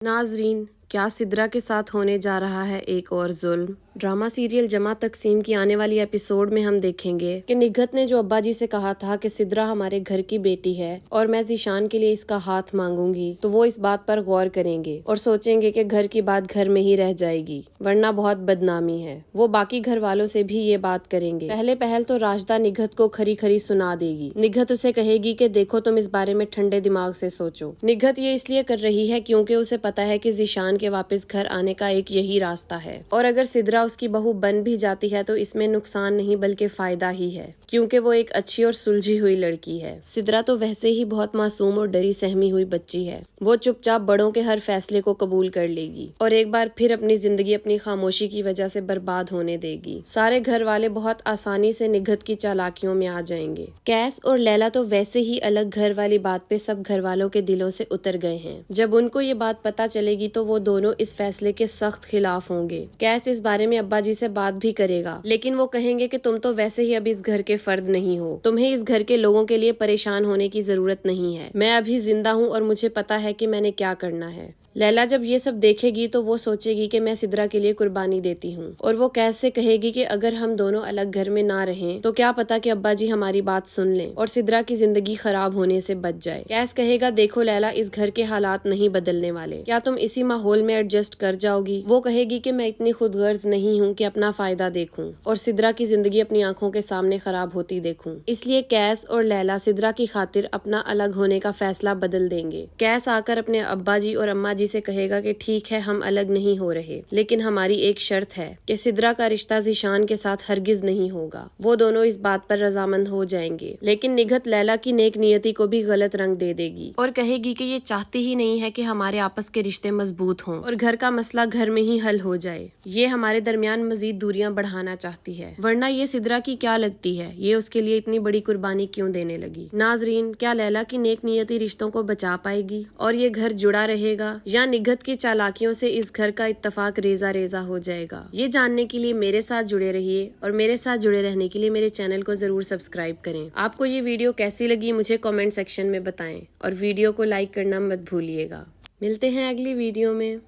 नाजरीन, क्या सिद्रा के साथ होने जा रहा है एक और जुल्म। ड्रामा सीरियल जमा तकसीम की आने वाली एपिसोड में हम देखेंगे कि निगहत ने जो अब्बा जी से कहा था कि सिद्रा हमारे घर की बेटी है और मैं ज़ीशान के लिए इसका हाथ मांगूंगी, तो वो इस बात पर गौर करेंगे और सोचेंगे कि घर की बात घर में ही रह जाएगी वरना बहुत बदनामी है। वो बाकी घर वालों से भी ये बात करेंगे। पहले पहल तो राजदा निगहत को खरी खरी सुना देगी। निगहत उसे कहेगी कि देखो तुम इस बारे में ठंडे दिमाग से सोचो। निगहत ये इसलिए कर रही है क्योंकि उसे पता है कि ज़ीशान के वापस घर आने का एक यही रास्ता है, और अगर सिद्रा उसकी बहू बन भी जाती है तो इसमें नुकसान नहीं बल्कि फायदा ही है, क्योंकि वो एक अच्छी और सुलझी हुई लड़की है। सिद्रा तो वैसे ही बहुत मासूम और डरी सहमी हुई बच्ची है। वो चुपचाप बड़ों के हर फैसले को कबूल कर लेगी और एक बार फिर अपनी जिंदगी अपनी खामोशी की वजह से बर्बाद होने देगी। सारे घर वाले बहुत आसानी से निगहत की चालाकियों में आ जाएंगे। कैस और लैला तो वैसे ही अलग घर वाली बात पे सब घर वालों के दिलों से उतर गए हैं। जब उनको ये बात पता चलेगी तो वो दोनों इस फैसले के सख्त खिलाफ होंगे। कैस इस बारे में अब्बा जी से बात भी करेगा, लेकिन वो कहेंगे कि तुम तो वैसे ही अब इस घर के फर्द नहीं हो, तुम्हें इस घर के लोगों के लिए परेशान होने की जरूरत नहीं है। मैं अभी जिंदा हूँ और मुझे पता है कि मैंने क्या करना है। लैला जब ये सब देखेगी तो वो सोचेगी कि मैं सिद्रा के लिए कुर्बानी देती हूँ, और वो कैसे कहेगी कि अगर हम दोनों अलग घर में ना रहें तो क्या पता कि अब्बा जी हमारी बात सुन लें और सिद्रा की जिंदगी खराब होने से बच जाए। कैस कहेगा देखो लैला, इस घर के हालात नहीं बदलने वाले, क्या तुम इसी माहौल में एडजस्ट कर जाओगी। वो कहेगी कि मैं इतनी खुदगर्ज नहीं हूँ कि अपना फायदा देखूं और सिद्रा की जिंदगी अपनी आंखों के सामने खराब होती देखूं। इसलिए कैस और लैला सिद्रा की खातिर अपना अलग होने का फैसला बदल देंगे। कैस आकर अपने अब्बा जी और अम्मा जी से कहेगा कि ठीक है हम अलग नहीं हो रहे, लेकिन हमारी एक शर्त है कि सिद्रा का रिश्ता ज़ीशान के साथ हरगिज नहीं होगा। वो दोनों इस बात पर रजामंद हो जाएंगे, लेकिन निगहत लैला की नेक नियति को भी गलत रंग दे देगी और कहेगी कि ये चाहती ही नहीं है कि हमारे आपस के रिश्ते मजबूत हों और घर का मसला घर में ही हल हो जाए। ये हमारे दरमियान मजीद दूरियां बढ़ाना चाहती है, वरना ये सिद्रा की क्या लगती है, ये उसके लिए इतनी बड़ी कुर्बानी क्यों देने लगी। नाजरीन, क्या लैला की नेक नियति रिश्तों को बचा पाएगी और ये घर जुड़ा रहेगा, या निगहत की चालाकियों से इस घर का इत्तफाक रेजा रेजा हो जाएगा। ये जानने के लिए मेरे साथ जुड़े रहिए और मेरे साथ जुड़े रहने के लिए मेरे चैनल को जरूर सब्सक्राइब करें। आपको ये वीडियो कैसी लगी मुझे कमेंट सेक्शन में बताएं और वीडियो को लाइक करना मत भूलिएगा। मिलते हैं अगली वीडियो में।